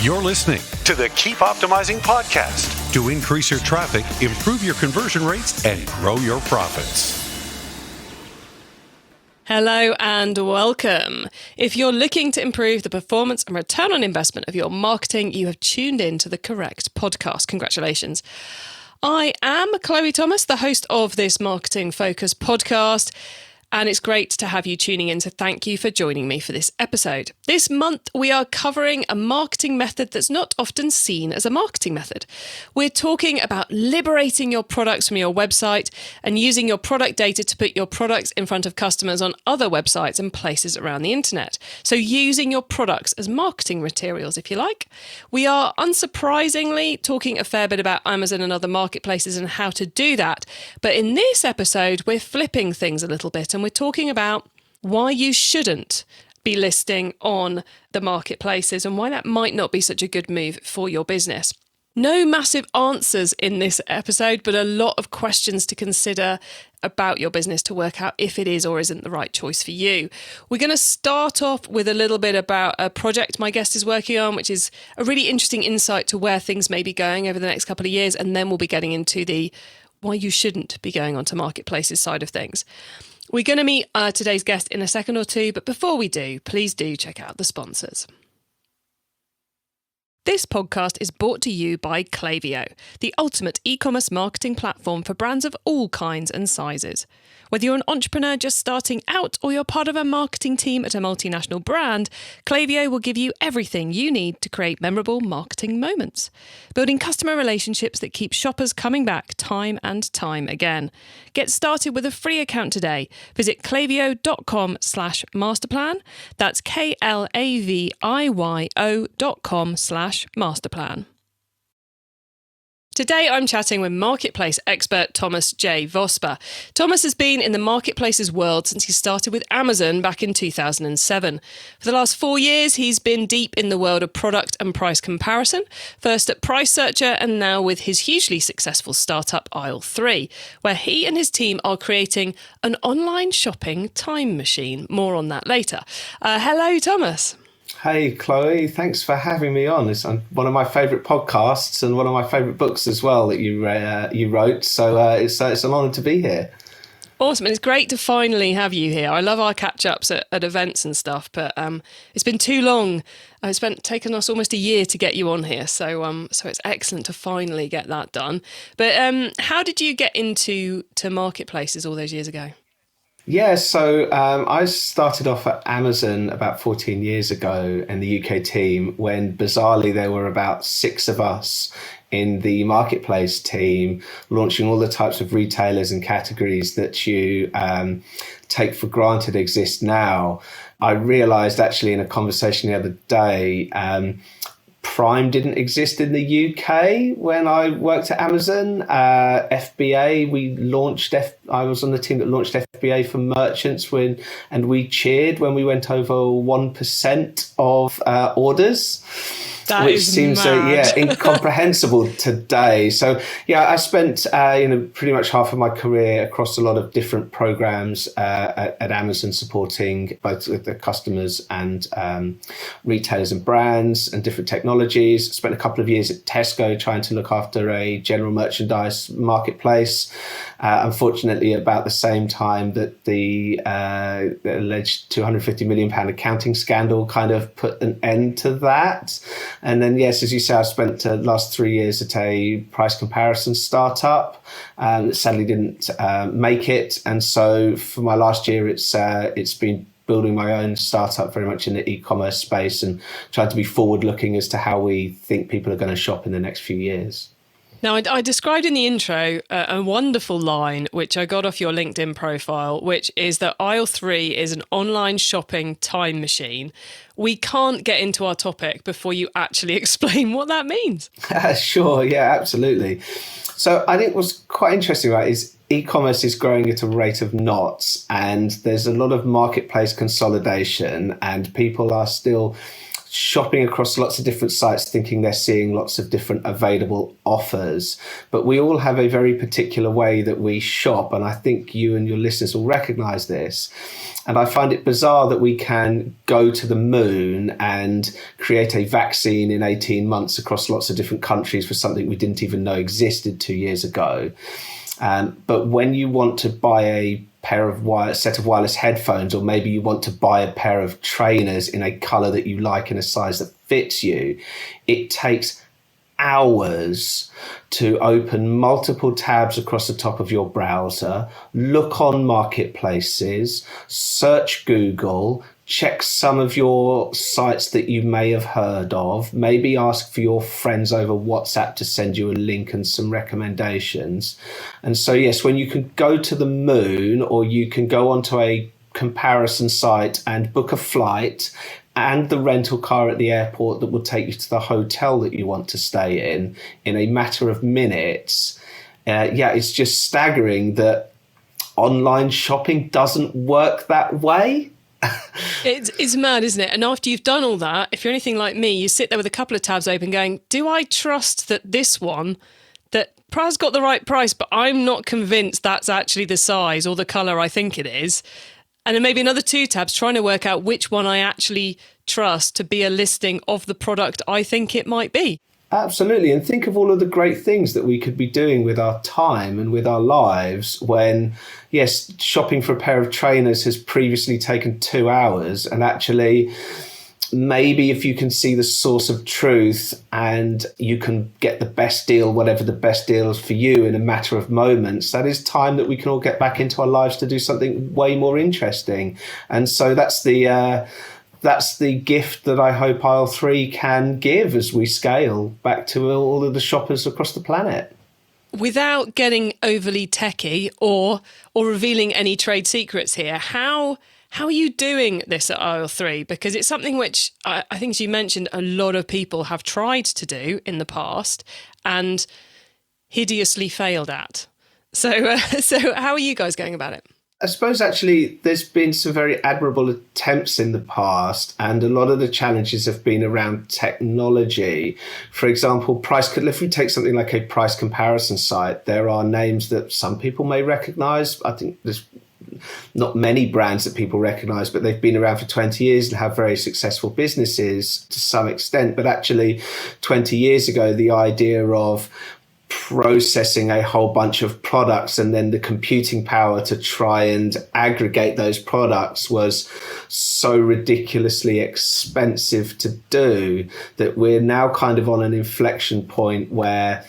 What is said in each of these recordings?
You're listening to the Keep Optimizing podcast to increase your traffic, improve your conversion rates, and grow your profits. Hello and welcome. If you're looking to improve the performance and return on investment of your marketing, you have tuned in to the correct podcast. Congratulations. I am Chloe Thomas, the host of this Marketing Focus podcast, and it's great to have you tuning in, so thank you for joining me for this episode. This month, we are covering a marketing method that's not often seen as a marketing method. We're talking about liberating your products from your website and using your product data to put your products in front of customers on other websites and places around the internet. So using your products as marketing materials, if you like. We are, unsurprisingly, talking a fair bit about Amazon and other marketplaces and how to do that. But in this episode, we're flipping things a little bit, and we're talking about why you shouldn't be listing on the marketplaces and why that might not be such a good move for your business. No massive answers in this episode, but a lot of questions to consider about your business to work out if it is or isn't the right choice for you. We're going to start off with a little bit about a project my guest is working on, which is a really interesting insight to where things may be going over the next couple of years. And then we'll be getting into the why you shouldn't be going onto marketplaces side of things. We're going to meet today's guest in a second or two, but before we do, please do check out the sponsors. This podcast is brought to you by Klaviyo, the ultimate e-commerce marketing platform for brands of all kinds and sizes. Whether you're an entrepreneur just starting out or you're part of a marketing team at a multinational brand, Klaviyo will give you everything you need to create memorable marketing moments, building customer relationships that keep shoppers coming back time and time again. Get started with a free account today. Visit klaviyo.com/masterplan. That's klaviyo.com/masterplan. Today, I'm chatting with marketplace expert Thomas J Vosper. Thomas has been in the marketplaces world since he started with Amazon back in 2007. For the last 4 years, he's been deep in the world of product and price comparison, first at Price Searcher and now with his hugely successful startup aisle3, where he and his team are creating an online shopping time machine. More on that later. Hello, Thomas. Hey, Chloe, thanks for having me on. It's one of my favourite podcasts and one of my favourite books as well that you wrote. So it's an honour to be here. Awesome. And it's great to finally have you here. I love our catch-ups at events and stuff, but it's been too long. It's taken us almost a year to get you on here. So it's excellent to finally get that done. But how did you get into marketplaces all those years ago? Yeah, so I started off at Amazon about 14 years ago in the UK team when bizarrely there were about 6 of us in the marketplace team launching all the types of retailers and categories that you take for granted exist now. I realised actually in a conversation the other day, Prime didn't exist in the UK when I worked at Amazon. FBA, I was on the team that launched FBA for merchants and we cheered when we went over 1% of orders. Which seems incomprehensible today. So I spent pretty much half of my career across a lot of different programs at Amazon, supporting both the customers and retailers and brands and different technologies. Spent a couple of years at Tesco trying to look after a general merchandise marketplace. Unfortunately, about the same time that the alleged £250 million accounting scandal kind of put an end to that. And then, yes, as you say, I spent the last 3 years at a price comparison startup that sadly didn't make it. And so for my last year, it's been building my own startup very much in the e-commerce space and trying to be forward-looking as to how we think people are going to shop in the next few years. Now, I described in the intro a wonderful line, which I got off your LinkedIn profile, which is that aisle3 is an online shopping time machine. We can't get into our topic before you actually explain what that means. Sure, yeah, absolutely. So I think what's quite interesting, right, is e-commerce is growing at a rate of knots, and there's a lot of marketplace consolidation, and people are still shopping across lots of different sites, thinking they're seeing lots of different available offers. But we all have a very particular way that we shop. And I think you and your listeners will recognize this. And I find it bizarre that we can go to the moon and create a vaccine in 18 months across lots of different countries for something we didn't even know existed 2 years ago. But when you want to buy a set of wireless headphones, or maybe you want to buy a pair of trainers in a color that you like in a size that fits you, it takes hours to open multiple tabs across the top of your browser, look on marketplaces, search Google, check some of your sites that you may have heard of, maybe ask for your friends over WhatsApp to send you a link and some recommendations. And so, yes, when you can go to the moon, or you can go onto a comparison site and book a flight and the rental car at the airport that will take you to the hotel that you want to stay in a matter of minutes. It's just staggering that online shopping doesn't work that way. It's mad, isn't it? And after you've done all that, if you're anything like me, you sit there with a couple of tabs open going, do I trust that this one, that has got the right price, but I'm not convinced that's actually the size or the colour I think it is? And then maybe another 2 tabs trying to work out which one I actually trust to be a listing of the product I think it might be. Absolutely. And think of all of the great things that we could be doing with our time and with our lives when, yes, shopping for a pair of trainers has previously taken 2 hours. And actually, maybe if you can see the source of truth and you can get the best deal, whatever the best deal is for you, in a matter of moments, that is time that we can all get back into our lives to do something way more interesting. And so that's the gift that I hope aisle3 can give as we scale back to all of the shoppers across the planet. Without getting overly techie or revealing any trade secrets here, how are you doing this at aisle3? Because it's something which I think, as you mentioned, a lot of people have tried to do in the past and hideously failed at. So how are you guys going about it? I suppose actually there's been some very admirable attempts in the past, and a lot of the challenges have been around technology. For example, if we take something like a price comparison site, there are names that some people may recognize. I think there's not many brands that people recognize, but they've been around for 20 years and have very successful businesses to some extent. But actually 20 years ago, the idea of processing a whole bunch of products and then the computing power to try and aggregate those products was so ridiculously expensive to do that we're now kind of on an inflection point where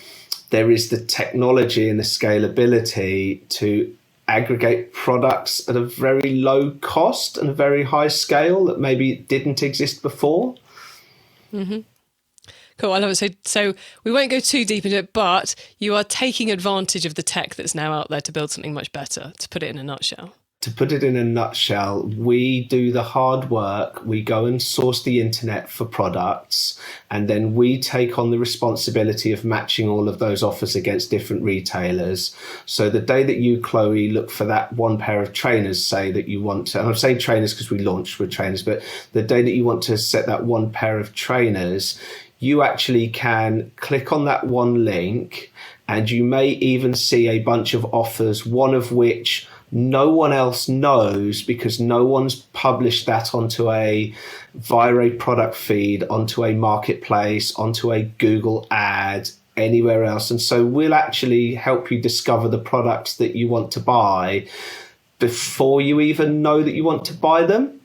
there is the technology and the scalability to aggregate products at a very low cost and a very high scale that maybe didn't exist before. Mm-hmm. Cool, I love it. So we won't go too deep into it, but you are taking advantage of the tech that's now out there to build something much better, to put it in a nutshell. To put it in a nutshell, we do the hard work. We go and source the internet for products, and then we take on the responsibility of matching all of those offers against different retailers. So the day that you, Chloe, look for that one pair of trainers, say that you want to, and I'm saying trainers because we launched with trainers, but the day that you want to set that one pair of trainers, you actually can click on that one link, and you may even see a bunch of offers, one of which no one else knows because no one's published that via a product feed, onto a marketplace, onto a Google ad, anywhere else. And so we'll actually help you discover the products that you want to buy before you even know that you want to buy them.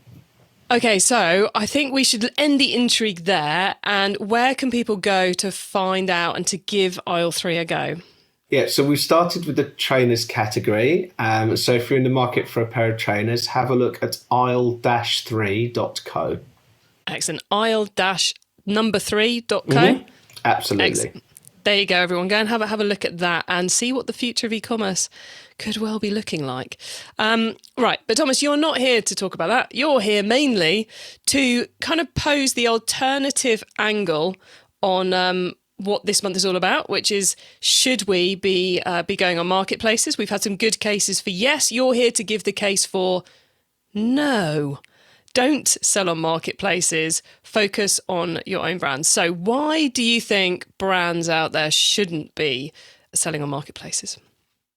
Okay, so I think we should end the intrigue there. And where can people go to find out and to give aisle3 a go? Yeah, so we've started with the trainers category. So if you're in the market for a pair of trainers, have a look at aisle-3.co. Excellent. aisle-3.co? Mm-hmm. Absolutely. Excellent. There you go, everyone. Go and have a look at that and see what the future of e-commerce could well be looking like. Right, but Thomas, you're not here to talk about that. You're here mainly to kind of pose the alternative angle on what this month is all about, which is, should we be going on marketplaces? We've had some good cases for yes. You're here to give the case for no. don't sell on marketplaces, focus on your own brand. So why do you think brands out there shouldn't be selling on marketplaces?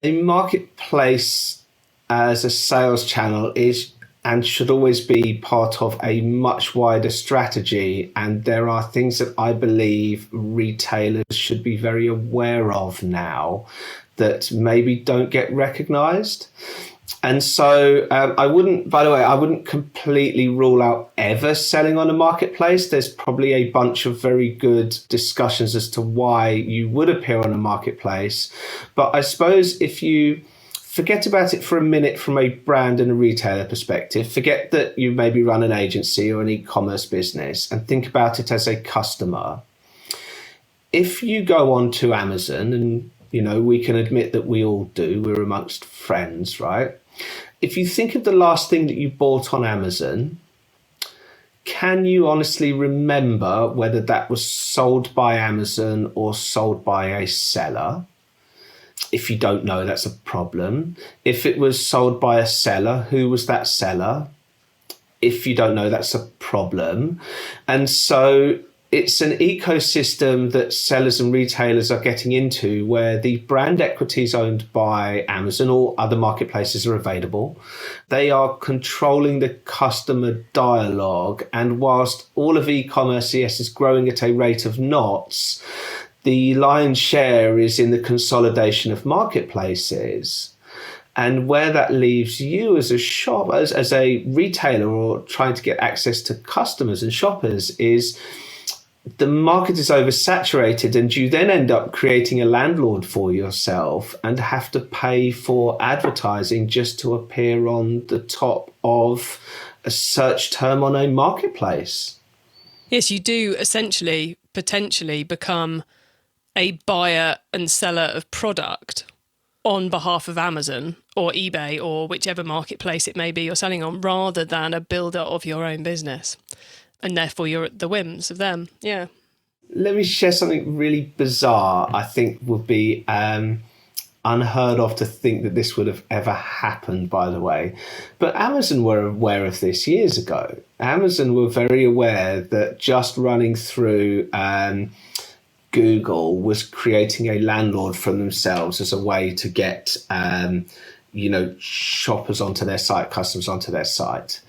A marketplace as a sales channel is and should always be part of a much wider strategy. And there are things that I believe retailers should be very aware of now that maybe don't get recognized. And so I wouldn't completely rule out ever selling on a marketplace. There's probably a bunch of very good discussions as to why you would appear on a marketplace. But I suppose if you forget about it for a minute from a brand and a retailer perspective, forget that you maybe run an agency or an e-commerce business and think about it as a customer. If you go on to Amazon, and we can admit that we all do, we're amongst friends, right? If you think of the last thing that you bought on Amazon, can you honestly remember whether that was sold by Amazon or sold by a seller? If you don't know, that's a problem. If it was sold by a seller, who was that seller? If you don't know, that's a problem. And so it's an ecosystem that sellers and retailers are getting into where the brand equities owned by Amazon or other marketplaces are available. They are controlling the customer dialogue. And whilst all of e-commerce, yes, is growing at a rate of knots, the lion's share is in the consolidation of marketplaces. And where that leaves you as a shop, as a retailer or trying to get access to customers and shoppers is the market is oversaturated, and you then end up creating a landlord for yourself and have to pay for advertising just to appear on the top of a search term on a marketplace. Yes, you do essentially potentially become a buyer and seller of product on behalf of Amazon or eBay or whichever marketplace it may be you're selling on, rather than a builder of your own business. And therefore you're at the whims of them. Yeah. Let me share something really bizarre. I think would be unheard of to think that this would have ever happened, by the way. But Amazon were aware of this years ago. Amazon were very aware that just running through Google was creating a landlord for themselves as a way to get shoppers onto their site, customers onto their site.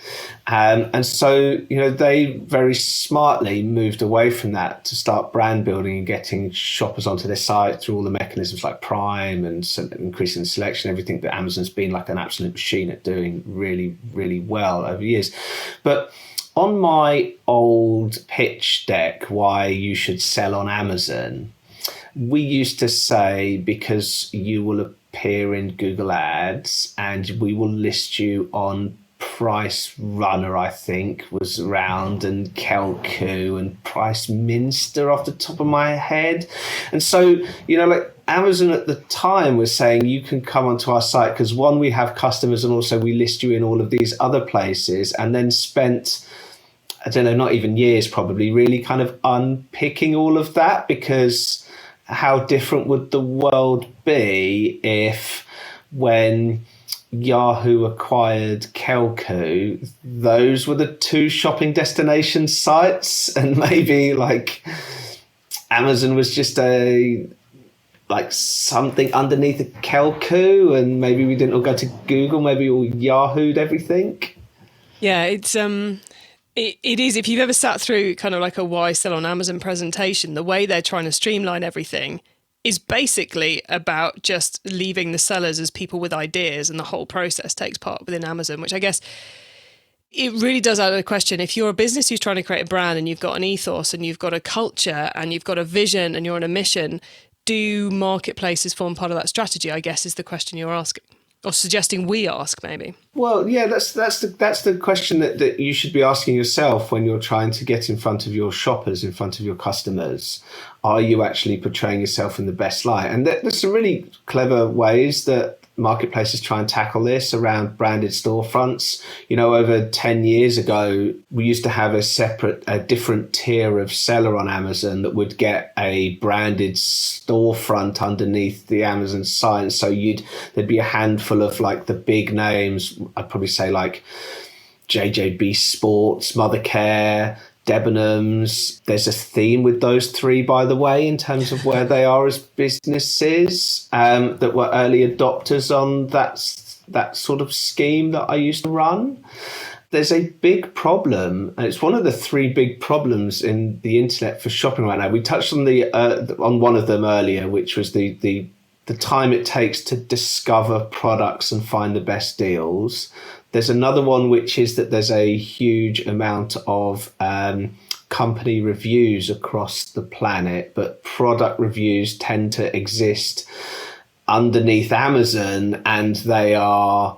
And so, they very smartly moved away from that to start brand building and getting shoppers onto their site through all the mechanisms like Prime and increasing the selection, everything that Amazon's been like an absolute machine at doing really, really well over years. But on my old pitch deck, why you should sell on Amazon, we used to say, because you will appear in Google Ads and we will list you on Price Runner, I think was around, and Kelku and Price Minster off the top of my head. And so, Amazon at the time was saying, you can come onto our site because one, we have customers, and also we list you in all of these other places, and then spent, I don't know, not even years probably, really kind of unpicking all of that, because how different would the world be if when Yahoo acquired Kelku, those were the two shopping destination sites, and maybe like Amazon was just something underneath a Kelku, and maybe we didn't all go to Google, maybe all Yahoo'd everything. Yeah, it's It is. If you've ever sat through kind of like a why sell on Amazon presentation, the way they're trying to streamline everything is basically about just leaving the sellers as people with ideas, and the whole process takes part within Amazon, which I guess it really does ask the question. If you're a business who's trying to create a brand and you've got an ethos and you've got a culture and you've got a vision and you're on a mission, do marketplaces form part of that strategy, I guess, is the question you're asking. Or suggesting we ask, maybe. Well, yeah, that's the question that you should be asking yourself when you're trying to get in front of your shoppers, in front of your customers. Are you actually portraying yourself in the best light? And there's some really clever ways that marketplaces try and tackle this around branded storefronts. Over 10 years ago, we used to have a different tier of seller on Amazon that would get a branded storefront underneath the Amazon site. So there'd be a handful of like the big names. I'd probably say like JJB Sports, Mothercare, Debenhams. There's a theme with those three, by the way, in terms of where they are as businesses, that were early adopters on that sort of scheme that I used to run. There's a big problem, and it's one of the three big problems in the internet for shopping right now. We touched on on one of them earlier, which was the time it takes to discover products and find the best deals. There's another one, which is that there's a huge amount of company reviews across the planet, but product reviews tend to exist underneath Amazon, and they are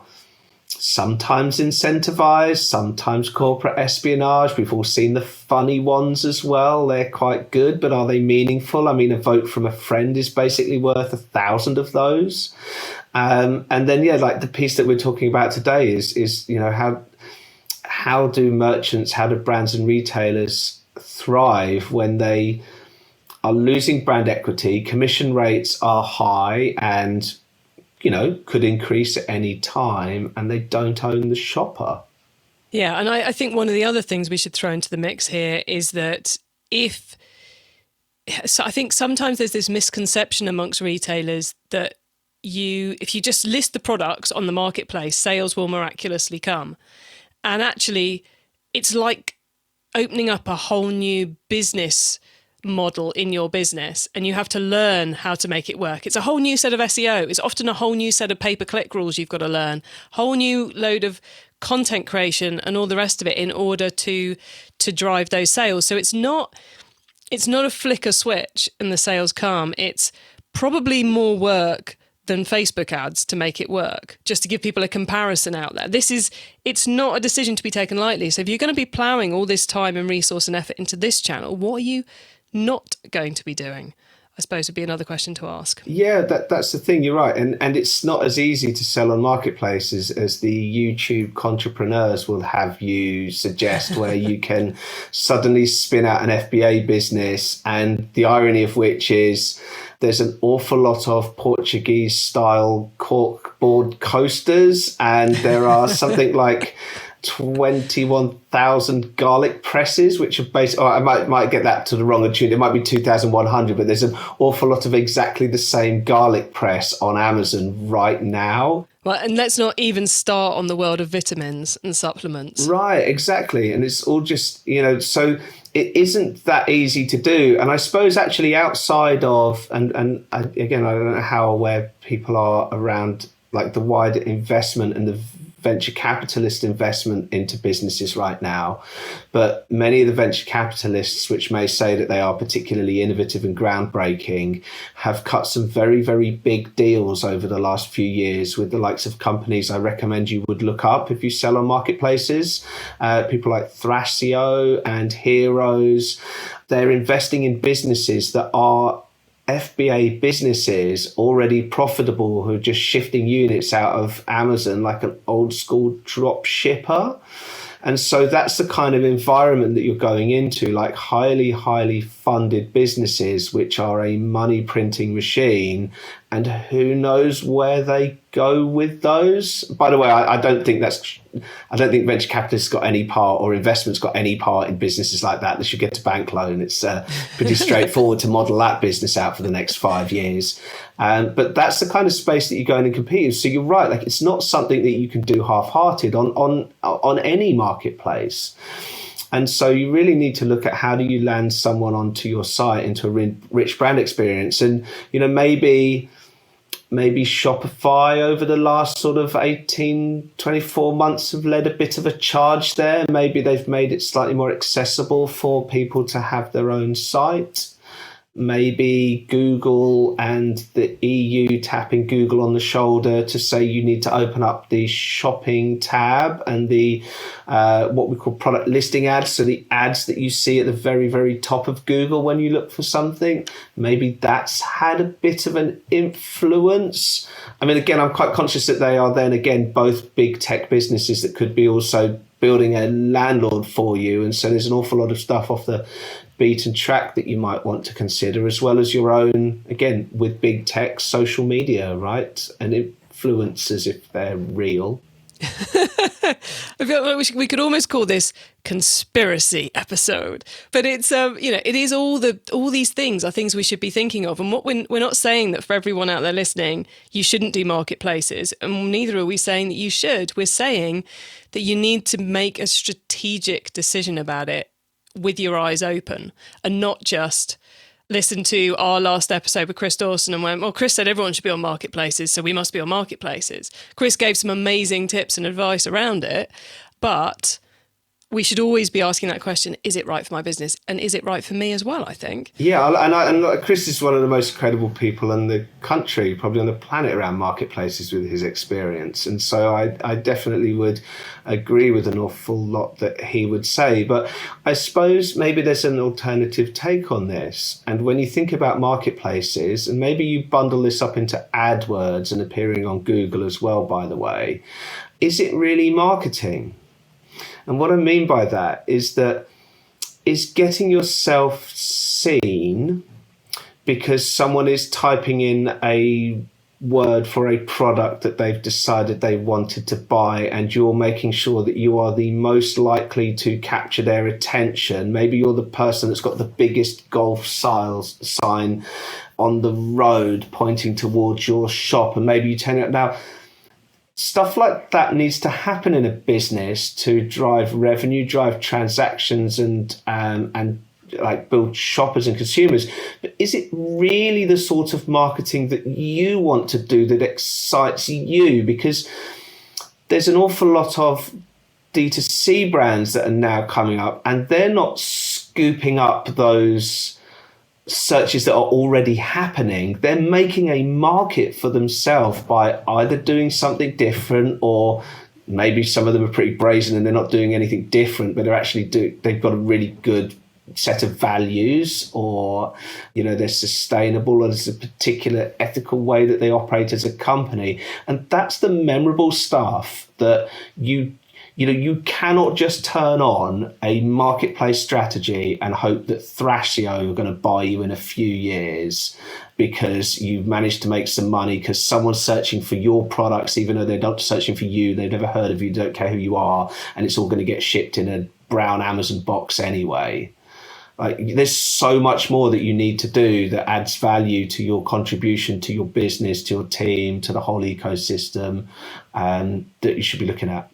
sometimes incentivized, sometimes corporate espionage. We've all seen the funny ones as well. They're quite good, but are they meaningful? I mean, a vote from a friend is basically worth 1,000 of those. And then, like the piece that we're talking about today is how do merchants, how do brands and retailers thrive when they are losing brand equity, commission rates are high and could increase at any time, and they don't own the shopper. Yeah, and I think one of the other things we should throw into the mix here is that I think sometimes there's this misconception amongst retailers that if you just list the products on the marketplace, sales will miraculously come. And actually, it's like opening up a whole new business model in your business, and you have to learn how to make it work. It's a whole new set of SEO. It's often a whole new set of pay-per-click rules you've got to learn, whole new load of content creation and all the rest of it in order to drive those sales. So it's not a flick a switch and the sales come. It's probably more work than Facebook ads to make it work, just to give people a comparison out there. It's not a decision to be taken lightly. So if you're going to be ploughing all this time and resource and effort into this channel, what are you not going to be doing? I suppose would be another question to ask. Yeah, that's the thing. You're right. And it's not as easy to sell on marketplaces as the YouTube entrepreneurs will have you suggest, where you can suddenly spin out an FBA business. And the irony of which is there's an awful lot of Portuguese style corkboard coasters, and there are something like 21,000 garlic presses, which are based. I might get that to the wrong tune. It might be 2,100, but there's an awful lot of exactly the same garlic press on Amazon right now. Well, and let's not even start on the world of vitamins and supplements. Right, exactly. And it's all just, so it isn't that easy to do. And I suppose actually outside of, and again, I don't know how aware people are around like the wider investment and the venture capitalist investment into businesses right now. But many of the venture capitalists, which may say that they are particularly innovative and groundbreaking, have cut some very, very big deals over the last few years with the likes of companies I recommend you would look up if you sell on marketplaces. People like Thrasio and Heroes. They're investing in businesses that are FBA businesses already profitable, who are just shifting units out of Amazon like an old school drop shipper. And so that's the kind of environment that you're going into, like highly, highly funded businesses, which are a money printing machine. And who knows where they go with those? By the way, I don't think venture capitalists got any part, or investments got any part in businesses like that. They should get a bank loan. It's pretty straightforward to model that business out for the next 5 years. But that's the kind of space that you go in and compete in. So you're right, like it's not something that you can do half-hearted on any marketplace. And so you really need to look at how do you land someone onto your site into a rich brand experience. And, maybe Shopify over the last sort of 18, 24 months have led a bit of a charge there. Maybe they've made it slightly more accessible for people to have their own site. Maybe Google and the EU tapping Google on the shoulder to say you need to open up the shopping tab and the what we call product listing ads. So the ads that you see at the very, very top of Google when you look for something, maybe that's had a bit of an influence. I mean, again, I'm quite conscious that they are then again both big tech businesses that could be also building a landlord for you. And so there's an awful lot of stuff off the beaten track that you might want to consider, as well as your own, again, with big tech, social media, right? And influencers, if they're real. I feel like we could almost call this conspiracy episode, but it's it is all these things are things we should be thinking of. And what we're not saying that for everyone out there listening, you shouldn't do marketplaces, and neither are we saying that you should. We're saying that you need to make a strategic decision about it with your eyes open, and not just listen to our last episode with Chris Dawson and went, well, Chris said everyone should be on marketplaces, so we must be on marketplaces. Chris gave some amazing tips and advice around it, but we should always be asking that question, is it right for my business? And is it right for me as well, I think? Yeah, and Chris is one of the most credible people in the country, probably on the planet, around marketplaces with his experience. And so I definitely would agree with an awful lot that he would say. But I suppose maybe there's an alternative take on this. And when you think about marketplaces, and maybe you bundle this up into AdWords and appearing on Google as well, by the way, is it really marketing? And what I mean by that is getting yourself seen because someone is typing in a word for a product that they've decided they wanted to buy, and you're making sure that you are the most likely to capture their attention. Maybe you're the person that's got the biggest golf sign on the road pointing towards your shop, and maybe you turn it up. Now, stuff like that needs to happen in a business to drive revenue, drive transactions, and like build shoppers and consumers. But is it really the sort of marketing that you want to do that excites you? Because there's an awful lot of D2C brands that are now coming up, and they're not scooping up those searches that are already happening. They're making a market for themselves by either doing something different, or maybe some of them are pretty brazen and they're not doing anything different, but they've got a really good set of values, or they're sustainable, or there's a particular ethical way that they operate as a company. And that's the memorable stuff that you cannot just turn on a marketplace strategy and hope that Thrasio are going to buy you in a few years because you've managed to make some money because someone's searching for your products, even though they're not searching for you, they've never heard of you, don't care who you are, and it's all going to get shipped in a brown Amazon box anyway. Like, there's so much more that you need to do that adds value to your contribution, to your business, to your team, to the whole ecosystem, that you should be looking at.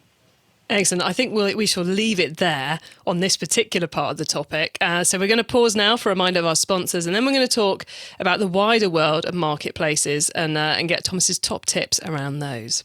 Excellent. I think we shall leave it there on this particular part of the topic. So we're going to pause now for a reminder of our sponsors, and then we're going to talk about the wider world of marketplaces and get Thomas's top tips around those.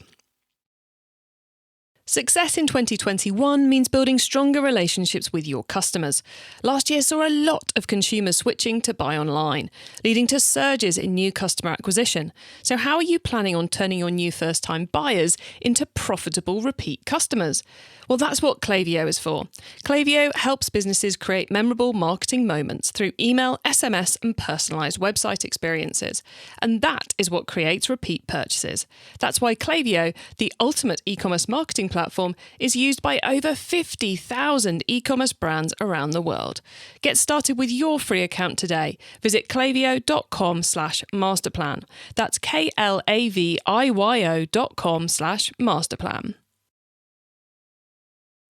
Success in 2021 means building stronger relationships with your customers. Last year saw a lot of consumers switching to buy online, leading to surges in new customer acquisition. So how are you planning on turning your new first-time buyers into profitable repeat customers? Well, that's what Klaviyo is for. Klaviyo helps businesses create memorable marketing moments through email, SMS, and personalised website experiences. And that is what creates repeat purchases. That's why Klaviyo, the ultimate e-commerce marketing platform, is used by over 50,000 e-commerce brands around the world. Get started with your free account today. Visit klaviyo.com/masterplan. That's KLAVIYO.com/masterplan.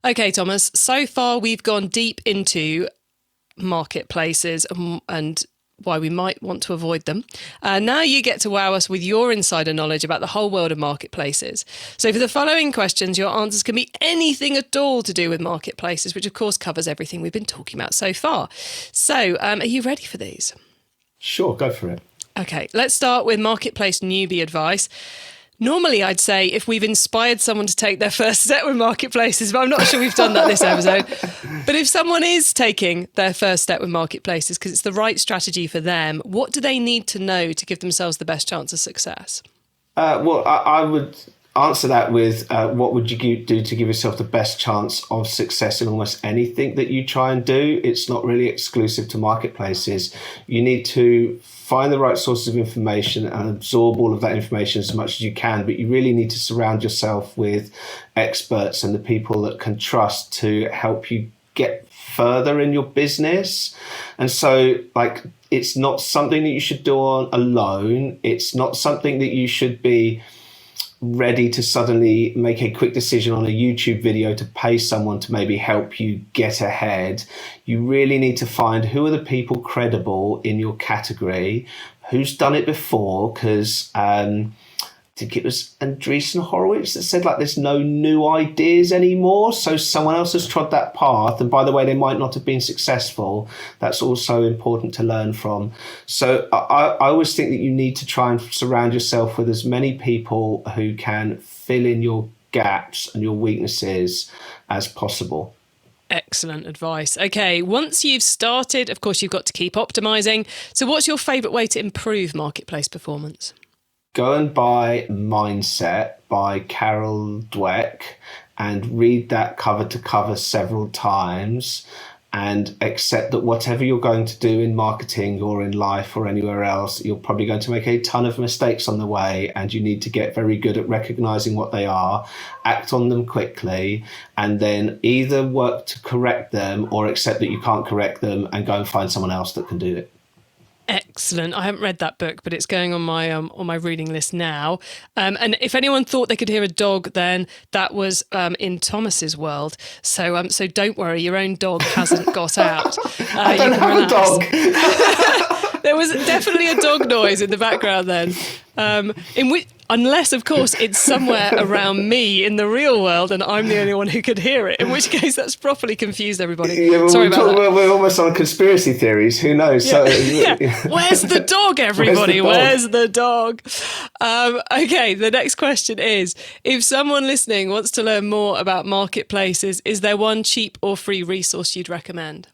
Okay, Thomas, so far we've gone deep into marketplaces and why we might want to avoid them. Now you get to wow us with your insider knowledge about the whole world of marketplaces. So for the following questions, your answers can be anything at all to do with marketplaces, which of course covers everything we've been talking about so far. So are you ready for these? Sure, go for it. Okay, let's start with marketplace newbie advice. Normally, I'd say if we've inspired someone to take their first step with marketplaces, but I'm not sure we've done that this episode. But if someone is taking their first step with marketplaces because it's the right strategy for them, what do they need to know to give themselves the best chance of success? Well, I would answer that with what would you do to give yourself the best chance of success in almost anything that you try and do. It's not really exclusive to marketplaces. You need to find the right sources of information and absorb all of that information as much as you can, but you really need to surround yourself with experts and the people that can trust to help you get further in your business. And so, it's not something that you should do on alone. It's not something that you should be ready to suddenly make a quick decision on a YouTube video to pay someone to maybe help you get ahead. You really need to find who are the people credible in your category, who's done it before, because I think it was Andreessen Horowitz that said, like, there's no new ideas anymore. So someone else has trod that path. And by the way, they might not have been successful. That's also important to learn from. So I always think that you need to try and surround yourself with as many people who can fill in your gaps and your weaknesses as possible. Excellent advice. Okay, once you've started, of course, you've got to keep optimizing. So what's your favourite way to improve marketplace performance? Go and buy Mindset by Carol Dweck and read that cover to cover several times, and accept that whatever you're going to do in marketing or in life or anywhere else, you're probably going to make a ton of mistakes on the way, and you need to get very good at recognizing what they are, act on them quickly, and then either work to correct them or accept that you can't correct them and go and find someone else that can do it. Excellent. I haven't read that book, but it's going on my reading list now. And if anyone thought they could hear a dog, then that was in Thomas's world. So don't worry, your own dog hasn't got out. I don't have a dog. There was definitely a dog noise in the background then. Unless, of course, it's somewhere around me in the real world and I'm the only one who could hear it, in which case that's properly confused everybody. Yeah, Sorry about that. We're almost on conspiracy theories. Who knows? Yeah. So, yeah. Where's the dog, everybody? Where's the dog? Okay, the next question is, if someone listening wants to learn more about marketplaces, is there one cheap or free resource you'd recommend?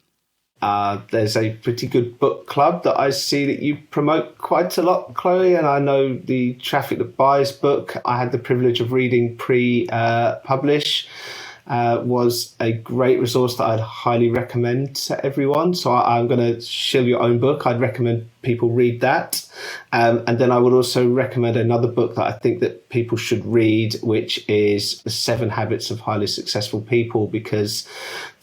There's a pretty good book club that I see that you promote quite a lot, Chloe, and I know the Traffic That Buys book I had the privilege of reading pre-publish was a great resource that I'd highly recommend to everyone. So I'm going to shill your own book. I'd recommend people read that. And then I would also recommend another book that I think that people should read, which is The 7 Habits of Highly Successful People, because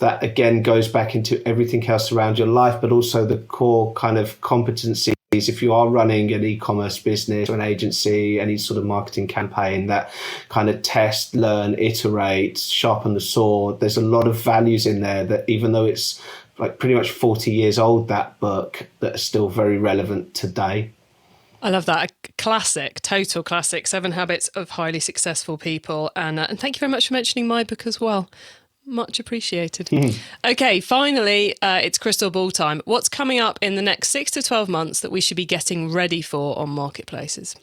that again goes back into everything else around your life, but also the core kind of competencies. If you are running an e-commerce business or an agency, any sort of marketing campaign, that kind of test, learn, iterate, sharpen the sword, there's a lot of values in there that, even though it's like pretty much 40 years old, that book, that are still very relevant today. I love that. A classic, total classic, 7 Habits of Highly Successful People. And thank you very much for mentioning my book as well. Much appreciated. Okay, finally, it's crystal ball time. What's coming up in the next 6 to 12 months that we should be getting ready for on marketplaces?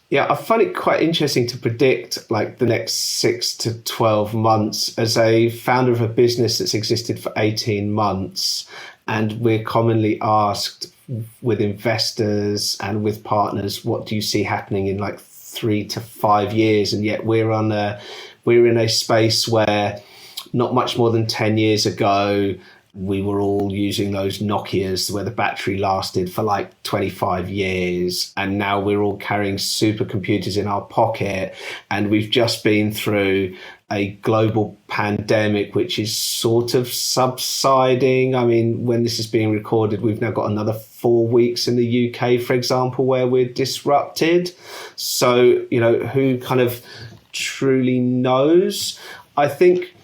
Yeah, I find it quite interesting to predict like the next 6 to 12 months. As a founder of a business that's existed for 18 months, and we're commonly asked with investors and with partners, what do you see happening in like 3 to 5 years? And yet we're in a space where not much more than 10 years ago, we were all using those Nokias where the battery lasted for like 25 years. And now we're all carrying supercomputers in our pocket. And we've just been through a global pandemic, which is sort of subsiding. I mean, when this is being recorded, we've now got another 4 weeks in the UK, for example, where we're disrupted. So, who kind of truly knows? I think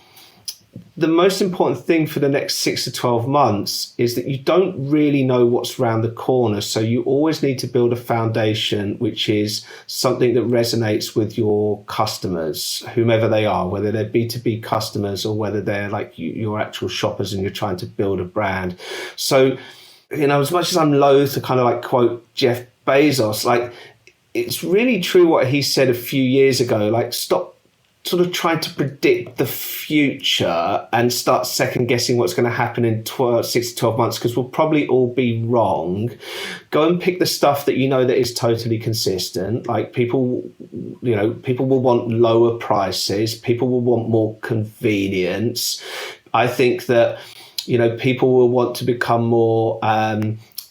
the most important thing for the next 6 to 12 months is that you don't really know what's around the corner. So you always need to build a foundation, which is something that resonates with your customers, whomever they are, whether they're B2B customers or whether they're like your actual shoppers and you're trying to build a brand. So, as much as I'm loath to kind of like quote Jeff Bezos, like it's really true what he said a few years ago, like stop sort of trying to predict the future and start second guessing what's going to happen in 6 to 12 months, because we'll probably all be wrong. Go and pick the stuff that that is totally consistent. Like people will want lower prices. People will want more convenience. I think that, people will want to become more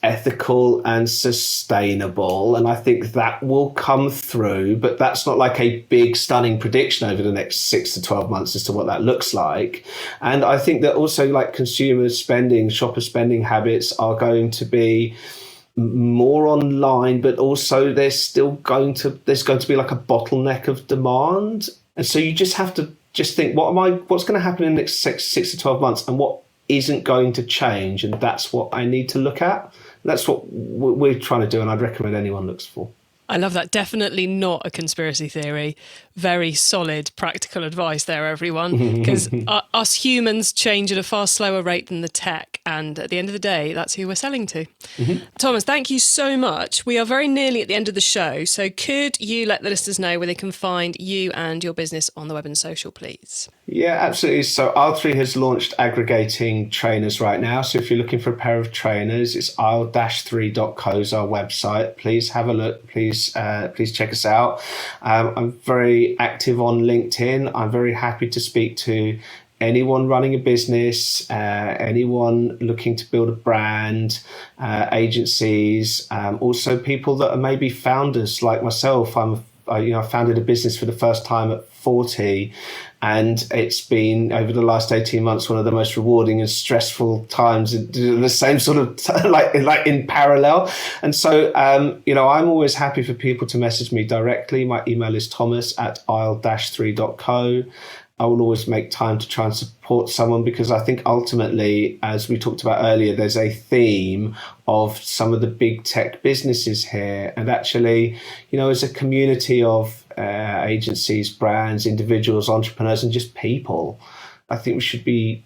ethical and sustainable, and I think that will come through, but that's not like a big stunning prediction over the next 6 to 12 months as to what that looks like. And I think that also like consumer spending, shopper spending habits are going to be more online, but also there's going to be like a bottleneck of demand. And so you just have to just think, what's going to happen in the next 6 to 12 months, and what isn't going to change? And that's what I need to look at. That's what we're trying to do, and I'd recommend anyone looks for. I love that. Definitely not a conspiracy theory. Very solid, practical advice there, everyone. Because us humans change at a far slower rate than the tech. And at the end of the day, that's who we're selling to. Mm-hmm. Thomas, thank you so much. We are very nearly at the end of the show. So could you let the listeners know where they can find you and your business on the web and social, please? Yeah, absolutely. So aisle3 has launched aggregating trainers right now. So if you're looking for a pair of trainers, it's aisle-3.co is our website. Please have a look. Please check us out. I'm very active on LinkedIn. I'm very happy to speak to anyone running a business, anyone looking to build a brand, agencies, also people that are maybe founders like myself. I founded a business for the first time at 40, and it's been, over the last 18 months, one of the most rewarding and stressful times, the same sort of like in parallel. And so, I'm always happy for people to message me directly. My email is thomas@aisle-3.co. I will always make time to try and support someone, because I think ultimately, as we talked about earlier, there's a theme of some of the big tech businesses here. And actually, as a community of agencies, brands, individuals, entrepreneurs, and just people, I think we should be,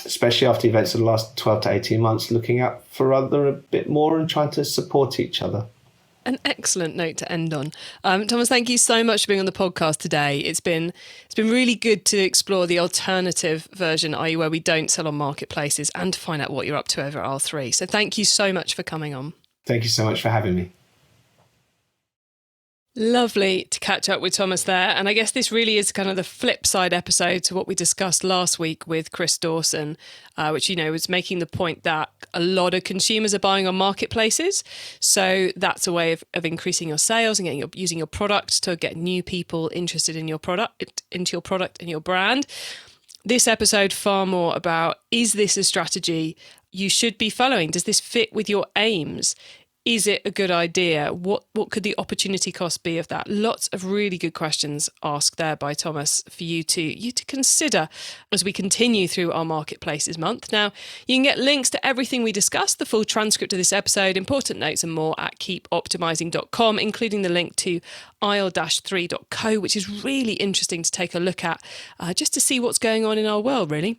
especially after events of the last 12 to 18 months, looking out for other a bit more and trying to support each other. An excellent note to end on. Thomas, thank you so much for being on the podcast today. It's been really good to explore the alternative version, i.e. where we don't sell on marketplaces, and to find out what you're up to over at aisle3. So thank you so much for coming on. Thank you so much for having me. Lovely to catch up with Thomas there. And I guess this really is kind of the flip side episode to what we discussed last week with Chris Dawson, which, was making the point that a lot of consumers are buying on marketplaces. So that's a way of increasing your sales and using your product to get new people interested in your product, into your product and your brand. This episode far more about, is this a strategy you should be following? Does this fit with your aims? Is it a good idea? What could the opportunity cost be of that? Lots of really good questions asked there by Thomas for you to consider as we continue through our Marketplaces month. Now, you can get links to everything we discussed, the full transcript of this episode, important notes and more at keepoptimizing.com, including the link to aisle-3.co, which is really interesting to take a look at, just to see what's going on in our world, really.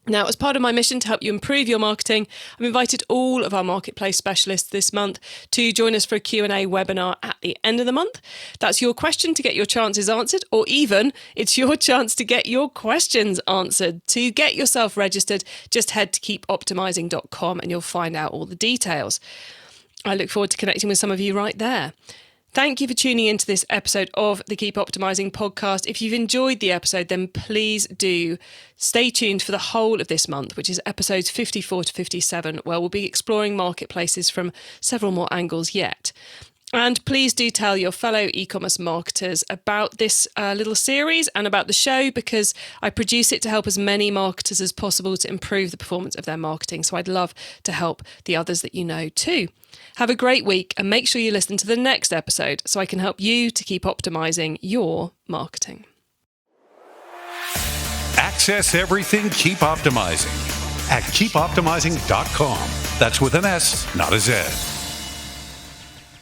Now, as part of my mission to help you improve your marketing, I've invited all of our marketplace specialists this month to join us for a Q&A webinar at the end of the month. That's your question to get your chances answered, or even it's your chance to get your questions answered. To get yourself registered, just head to keepoptimizing.com and you'll find out all the details. I look forward to connecting with some of you right there. Thank you for tuning into this episode of the Keep Optimizing podcast. If you've enjoyed the episode, then please do stay tuned for the whole of this month, which is episodes 54 to 57, where we'll be exploring marketplaces from several more angles yet. And please do tell your fellow e-commerce marketers about this little series and about the show, because I produce it to help as many marketers as possible to improve the performance of their marketing. So I'd love to help the others that you know too. Have a great week and make sure you listen to the next episode so I can help you to keep optimizing your marketing. Access everything Keep Optimizing at keepoptimizing.com. That's with an S, not a Z.